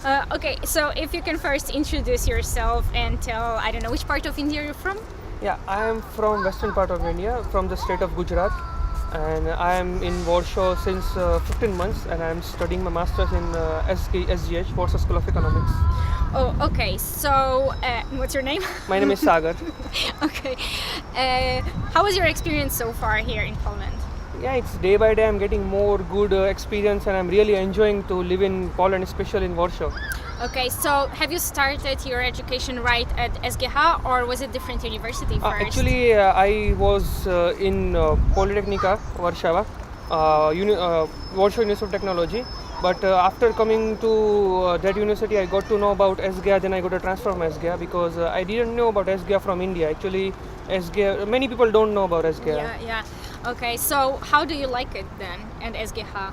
Okay, so if you can first introduce yourself and tell, I don't know, which part of India you're from? Yeah, I am from western part of India, from the state of Gujarat, and I am in Warsaw since 15 months, and I am studying my masters in SGH, Warsaw School of Economics. Oh, okay. So, what's your name? My name is Sagar. Okay. How was your experience so far here in Poland? Yeah, it's day by day I'm getting more good experience, and I'm really enjoying to live in Poland, especially in Warsaw. Okay, so have you started your education right at SGH or was it different university first? Actually, I was in Polytechnica, Warsaw, Warsaw University of Technology. But after coming to that university, I got to know about SGH. Then I got a transfer from SGH because I didn't know about SGH from India. Actually, SGH, many people don't know about SGH. Yeah. Okay, so how do you like it then at SGH?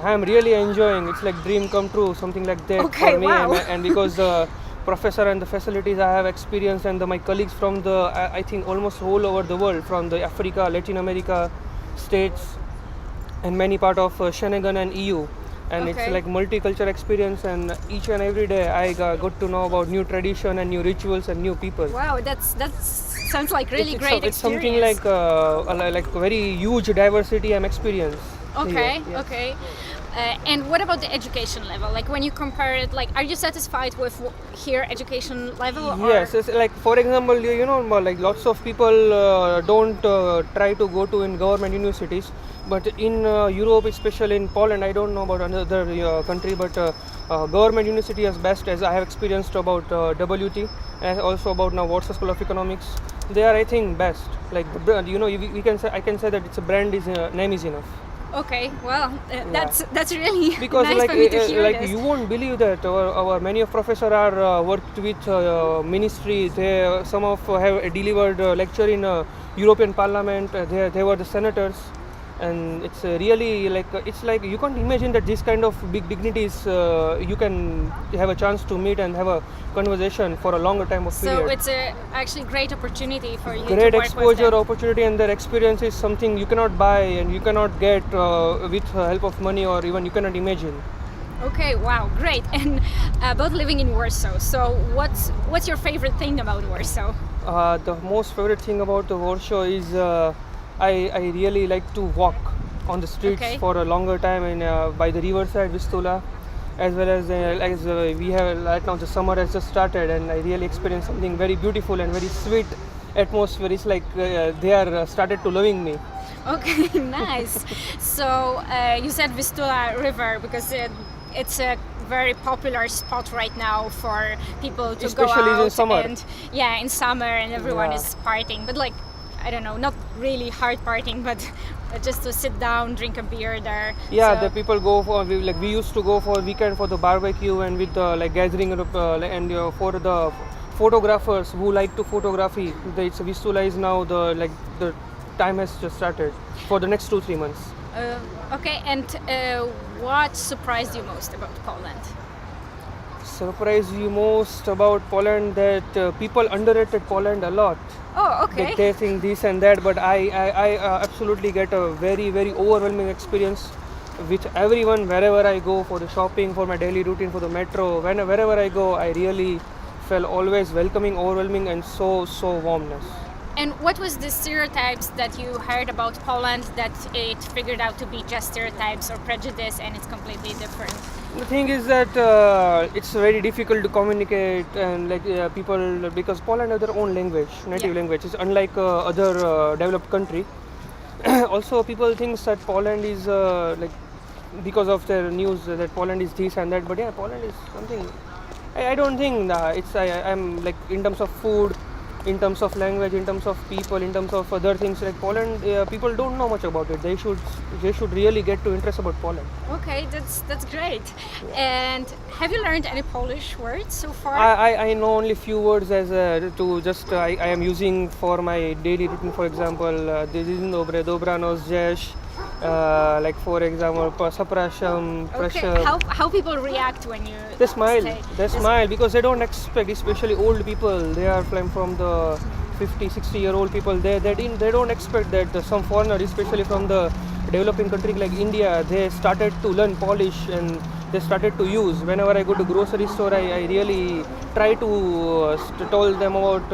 I'm really enjoying. It's like dream come true, something like that Okay, for me. wow. And because the professor and the facilities I have experience, and my colleagues from the I think almost all over the world, from the Africa, Latin America, states, and many part of Schengen and EU. And Okay. it's like multicultural experience, and each and every day I got to know about new tradition and new rituals and new people. Wow, that's sounds like really great It's something experience. like very huge diversity I'm experiencing. Okay, Yes. okay. And what about the education level? Like when you compare it, like are you satisfied with here education level? Or? Yes, it's like for example, like lots of people don't try to go to in government universities, but in Europe, especially in Poland, I don't know about another country, but government university is best, as I have experienced about WT and also about now Warsaw School of Economics. They are, I think, best. Like we can say, I can say that it's a brand is name is enough. Okay, well, that's really Because nice for me to hear like this. you won't believe that our many of professor are worked with ministry. They some of have delivered lecture in European Parliament. They were the senators, and it's really like it's like you can't imagine that this kind of big dignities you can have a chance to meet and have a conversation for a longer time of So period. it's a actually great opportunity for you to Great work exposure, with them. opportunity, and their experience is something you cannot buy and you cannot get with help of money, or even you cannot imagine. Okay, wow, great. And about living in Warsaw. So what's your favorite thing about Warsaw? The most favorite thing about the Warsaw is I really like to walk on the streets Okay. for a longer time, and by the riverside, Vistula, as well as we have right now the summer has just started, and I really experienced something very beautiful and very sweet atmosphere. It's like they are started to loving me. Okay, nice. So you said Vistula River because it's a very popular spot right now for people to Especially go out in summer. and yeah, in summer and everyone Yeah. is partying, but like I don't know, not really hard partying, but just to sit down, drink a beer there. Yeah, So- the people go for we used to go for weekend for the barbecue and with like gathering and for the photographers who like to photography. It's Vistula is now the time has just started for the next 2-3 months. Okay, and what surprised you most about Poland? Surprised you most about Poland that people underrated Poland a lot. Oh, okay. They think this and that, but I absolutely get a very very overwhelming experience with everyone wherever I go, for the shopping, for my daily routine, for the metro. Wherever I go, I really felt always welcoming, overwhelming, and so warmness. And what was the stereotypes that you heard about Poland that it figured out to be just stereotypes or prejudice and it's completely different? The thing is that it's very difficult to communicate and people, because Poland have their own language, native Yeah. language. It's unlike other developed country. Also, people think that Poland is because of their news that Poland is this and that. But yeah, Poland is something. I don't think that I'm like in terms of food, in terms of language, in terms of people, in terms of other things like Poland. People don't know much about it. They should really get to interest about Poland. Okay, that's great. And have you learned any Polish words so far? I know only few words as to just I am using for my daily routine. For example, this is dobre, dobranoc, jesh. Like for example, zapraszam, Okay, pressure. how people react when you They smile. say They this? smile because they don't expect, especially old people. They are from the 50, 60-year-old people. They don't expect that some foreigner, especially from the developing country like India, they started to learn Polish, and they started to use. Whenever I go to grocery store, I really try to tell them about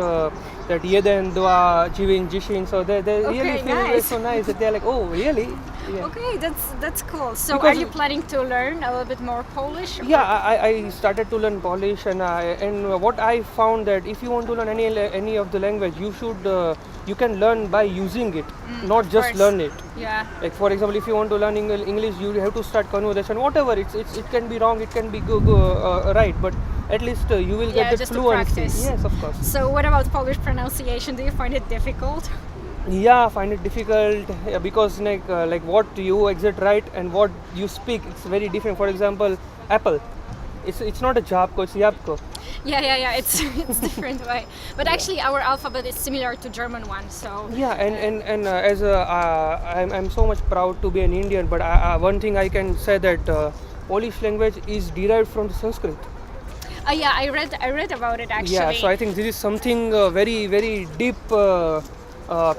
that jeden, dwa, jivin, jishin. So they really feel nice. so nice. They're like, oh, really? Yeah. Okay, that's cool. So Because- are you planning to learn a little bit more Polish? or- Yeah, I started to learn Polish, and what I found that if you want to learn any of the language, you can learn by using it, not of just course. learn it. Yeah. Like for example, if you want to learn English, you have to start conversation. Whatever, it can be wrong, it can be right, but at least you will Yeah, get the just to fluency. practice. Yes, of course. So what about Polish pronunciation? Do you find it difficult? Yeah, I find it difficult because like what you exit right and what you speak, it's very different. For example, apple, it's not a jabko, it's yapko. Yeah. It's different way. But actually, our alphabet is similar to German one. So Yeah, and as I'm so much proud to be an Indian, but one thing I can say that Polish language is derived from the Sanskrit. yeah, I read about it actually. Yeah, so I think this is something very deep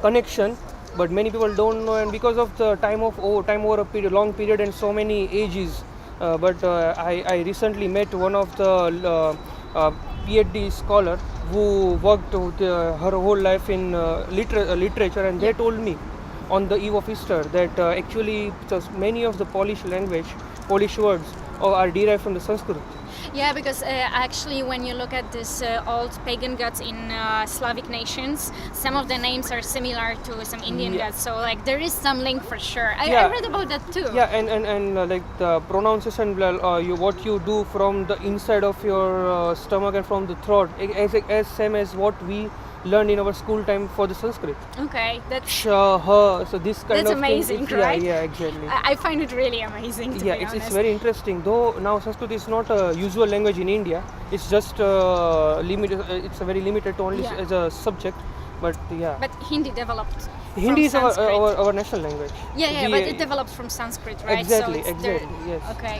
connection, but many people don't know, and because of the time over a long period and so many ages. But I recently met one of the PhD scholar who worked her whole life in literature, and they told me on the eve of Easter that actually many of the Polish words are derived from the Sanskrit. Yeah, because actually, when you look at this old pagan gods in Slavic nations, some of the names are similar to some Indian Yeah. gods. So, like, there is some link for sure. I Yeah. read about that too. Yeah, and like the pronunciation, what you do from the inside of your stomach and from the throat, as same as what we learned in our school time for the Sanskrit. Okay, that's Sh, ha, so this kind That's of amazing, thing. right? Yeah, exactly. I find it really amazing to Yeah, be it's honest. very interesting. Though now Sanskrit is not a usual language in India. It's just limited. It's a very limited to only Yeah. as a subject. But yeah, But Hindi developed. Hindi is from Sanskrit. our national language. Yeah, We- but it developed from Sanskrit, right? Exactly, so it's there- exactly, yes. Okay.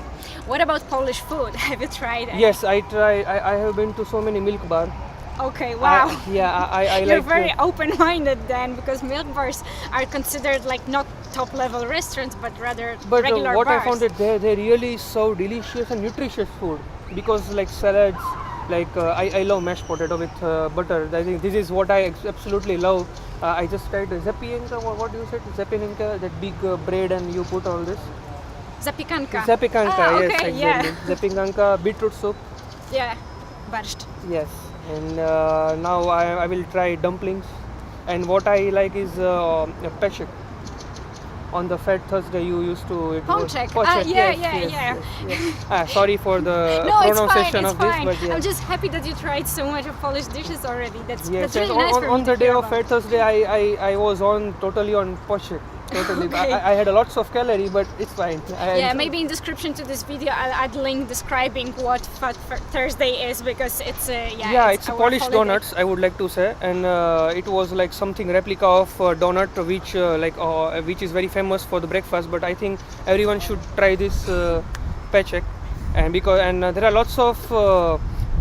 What about Polish food? Have you tried it? Yes, I try. I have been to so many milk bar. Okay, wow. I You're like. very open-minded then, because milk bars are considered like not top-level restaurants, but rather But regular what bars. I found that they really serve delicious and nutritious food, because like salads, like I love mashed potato with butter. I think this is what I absolutely love. I just tried zapienka. What you said? Zapienka, that big bread, and you put all this. Zapiekanka. Zapiekanka, Ah, yes, okay, exactly. Zapiekanka, beetroot soup. Yeah, barsht. Yes, and now I will try dumplings, and what I like is peshek. On the Fat Thursday, you used to. It was- Pączek. Pączek, Yeah. Sorry for the No, it's fine. pronunciation It's of this, fine. but yeah. I'm just happy that you tried so much of Polish dishes already. That's Yes, really yes. nice for On me the to day hear of about. Fat Thursday, I was totally on pączek. Totally. Okay. I had lots of calorie, but it's fine. Yeah, maybe in description to this video I'll add link describing what Fat Thursday is, because it's It's our Polish holiday. donuts, I would like to say, and it was like something replica of donut, which is very famous for the breakfast. But I think everyone should try this peček, and there are lots of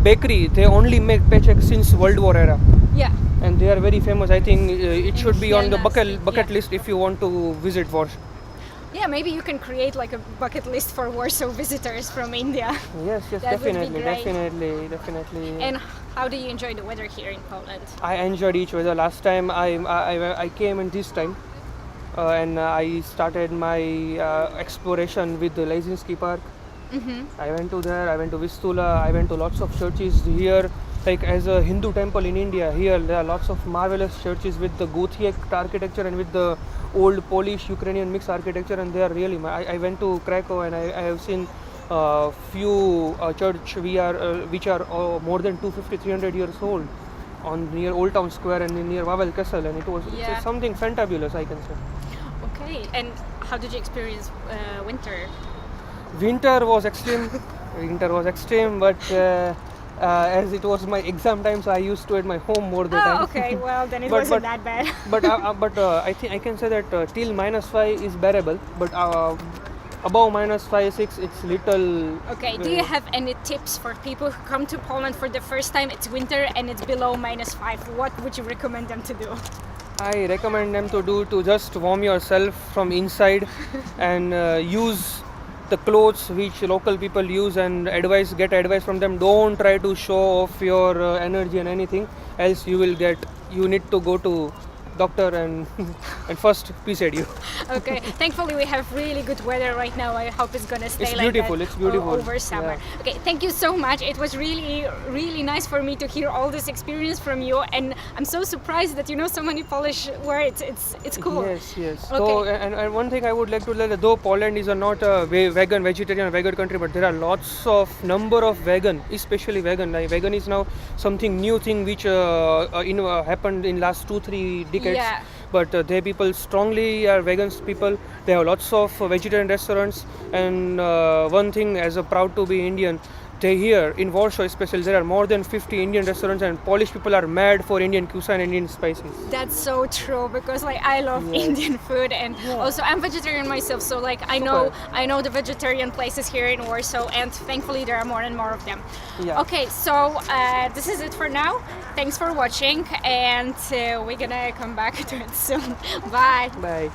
bakery. They only make peček since World War era, Yeah. and they are very famous. I think it should be on the Kielna, bucket yeah. list if you want to visit Warsaw. Yeah, maybe you can create like a bucket list for Warsaw visitors from India. Yes, That would be definitely, great. definitely. And how do you enjoy the weather here in Poland? I enjoyed each weather. Last time I came in this time, and I started my exploration with the Lesinski Park. I went to there. I went to Vistula. I went to lots of churches here. Like as a Hindu temple in India, here there are lots of marvelous churches with the Gothic architecture and with the old Polish Ukrainian mixed architecture, and they are really. I went to Krakow, and I have seen few church which are more than 250-300 years old, on near Old Town Square and near Wawel Castle, and it's Yeah. something fantabulous, I can say. Okay, and how did you experience winter? Winter was extreme, but as it was my exam time, so I used to at my home more the time. Oh, okay, well then it But- wasn't but- that bad. but I think I can say that till -5 is bearable, but above -5, 6, it's little. Okay, do you have any tips for people who come to Poland for the first time? It's winter and it's below -5. What would you recommend them to do? I recommend them to just warm yourself from inside and use the clothes which local people use and get advice from them. Don't try to show off your energy and anything, else you need to go to doctor and and first beside you. Okay, thankfully we have really good weather right now. I hope it's gonna stay It's like beautiful, that it's beautiful. over summer. Yeah. Okay, thank you so much. It was really nice for me to hear all this experience from you, and I'm so surprised that you know so many Polish words. It's cool. Yes. Okay. So, and one thing I would like to tell, though Poland is not a vegetarian country, but there are lots of number of vegan, especially vegan. Like vegan is now something new thing which happened in last 2-3 decades. Yeah. But they people strongly are vegans people. They have lots of vegetarian restaurants, and one thing, as a proud to be Indian, they here in Warsaw especially there are more than 50 Indian restaurants, and Polish people are mad for Indian cuisine and Indian spices. That's so true, because like I love Indian food, and also I'm vegetarian myself, so like I know the vegetarian places here in Warsaw, and thankfully there are more and more of them. Yeah. Okay, so this is it for now. Thanks for watching, and we're gonna come back to it soon. Bye. Bye.